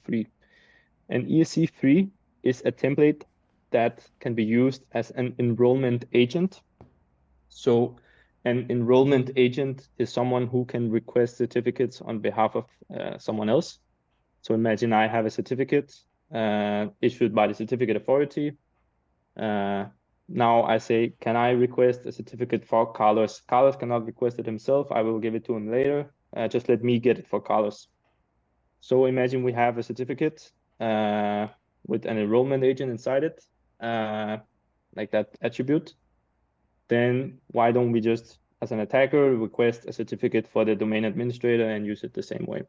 ESC03. And ESC3 is a template that can be used as an enrollment agent. So an enrollment agent is someone who can request certificates on behalf of someone else. So imagine I have a certificate issued by the certificate authority. Now I say, can I request a certificate for Carlos? Carlos cannot request it himself. I will give it to him later. Just let me get it for Carlos. So imagine we have a certificate with an enrollment agent inside it, like that attribute. Then why don't we just, as an attacker, request a certificate for the domain administrator and use it the same way?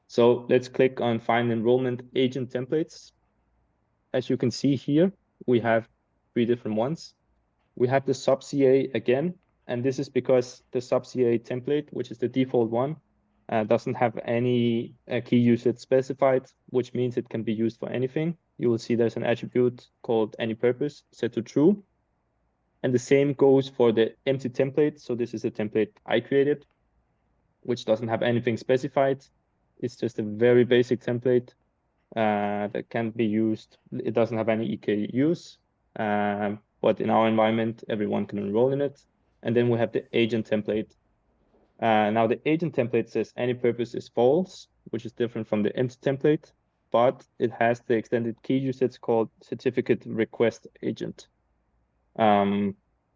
So let's click on Find Enrollment Agent Templates. As you can see here, we have 3 different ones. We have the sub-CA again, and this is because the sub-CA template, which is the default one, doesn't have any key usage specified, which means it can be used for anything. You will see there's an attribute called AnyPurpose set to true. And the same goes for the empty template. So this is a template I created, which doesn't have anything specified. It's just a very basic template that can be used. It doesn't have any EKUs, but in our environment, everyone can enroll in it. And then we have the agent template. Now the agent template says AnyPurpose is false, which is different from the empty template, but it has the extended key usage called certificate request agent.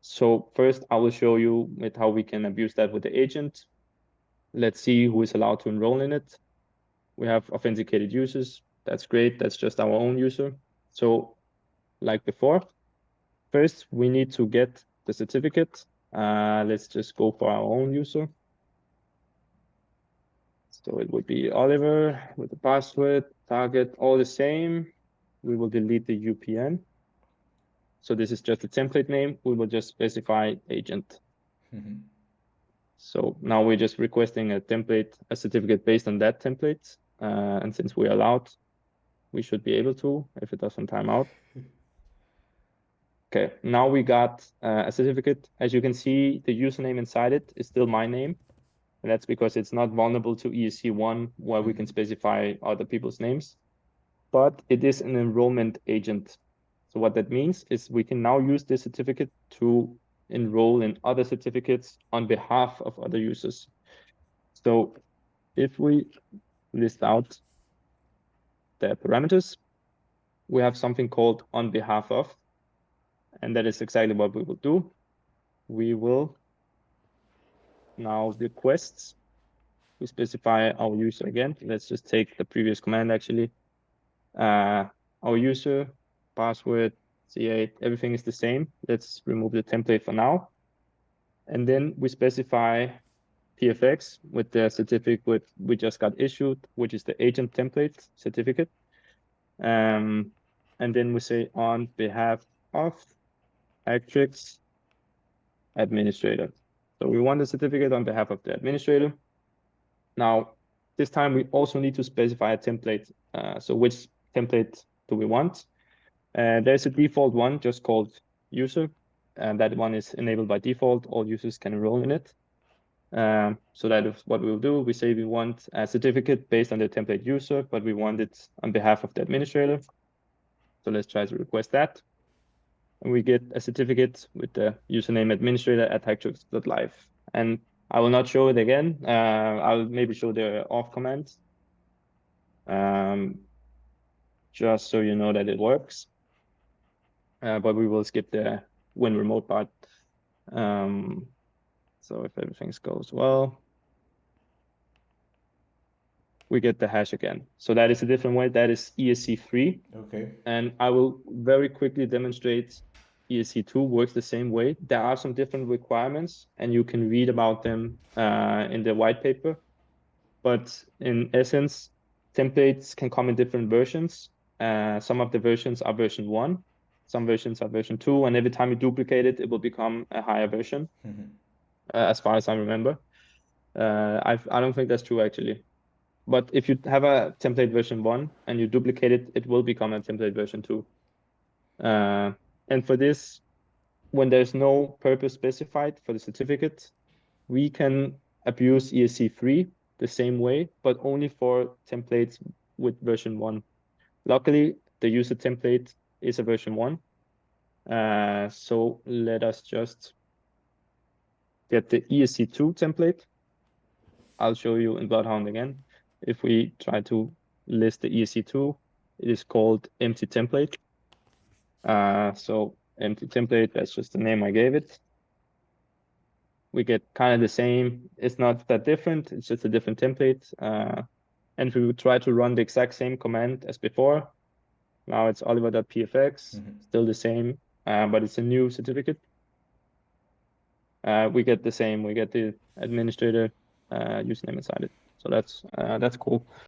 So first I will show you with how we can abuse that with the agent. Let's see who is allowed to enroll in it. We have authenticated users. That's great. That's just our own user. So like before, first we need to get the certificate. Let's just go for our own user. So it would be Oliver with the password, target, all the same. We will delete the UPN. So this is just a template name. We will just specify agent. So now we're just requesting a template, a certificate based on that template. And since we're allowed, we should be able to, if it doesn't time out. Okay, now we got a certificate. As you can see, the username inside it is still my name. And that's because it's not vulnerable to ESC1, where we can specify other people's names. But it is an enrollment agent. So what that means is we can now use this certificate to enroll in other certificates on behalf of other users. So if we list out the parameters, we have something called on behalf of, and that is exactly what we will do. We will now request, we specify our user again. Let's just take the previous command actually. Our user, password, C8, everything is the same. Let's remove the template for now. And then we specify PFX with the certificate we just got issued, which is the agent template certificate. And then we say on behalf of Actrix administrator. So we want the certificate on behalf of the administrator. Now, this time we also need to specify a template. So which template do we want? There's a default one just called user, and that one is enabled by default. All users can enroll in it. So that is what we'll do. We say we want a certificate based on the template user, but we want it on behalf of the administrator. So let's try to request that. And we get a certificate with the username administrator at hacktricks.live. And I will not show it again. I'll maybe show the off command, just so you know that it works. But we will skip the when remote part. So if everything goes well, we get the hash again. So that is a different way. That is ESC3. Okay. And I will very quickly demonstrate ESC2 works the same way. There are some different requirements, and you can read about them in the white paper. But in essence, templates can come in different versions. Some of the versions are version 1. Some versions are version 2. And every time you duplicate it, it will become a higher version, as far as I remember. I don't think that's true, actually. But if you have a template version 1 and you duplicate it, it will become a template version 2. And for this, when there's no purpose specified for the certificate, we can abuse ESC3 the same way, but only for templates with version 1. Luckily, the user template is a version 1. So let us just get the ESC2 template. I'll show you in Bloodhound again. If we try to list the ESC2, it is called empty template. So empty template, that's just the name I gave it. We get kind of the same. It's not that different. It's just a different template. And if we would try to run the exact same command as before, now it's oliver.pfx, still the same, but it's a new certificate. We get the same. We get the administrator username inside it. So that's cool.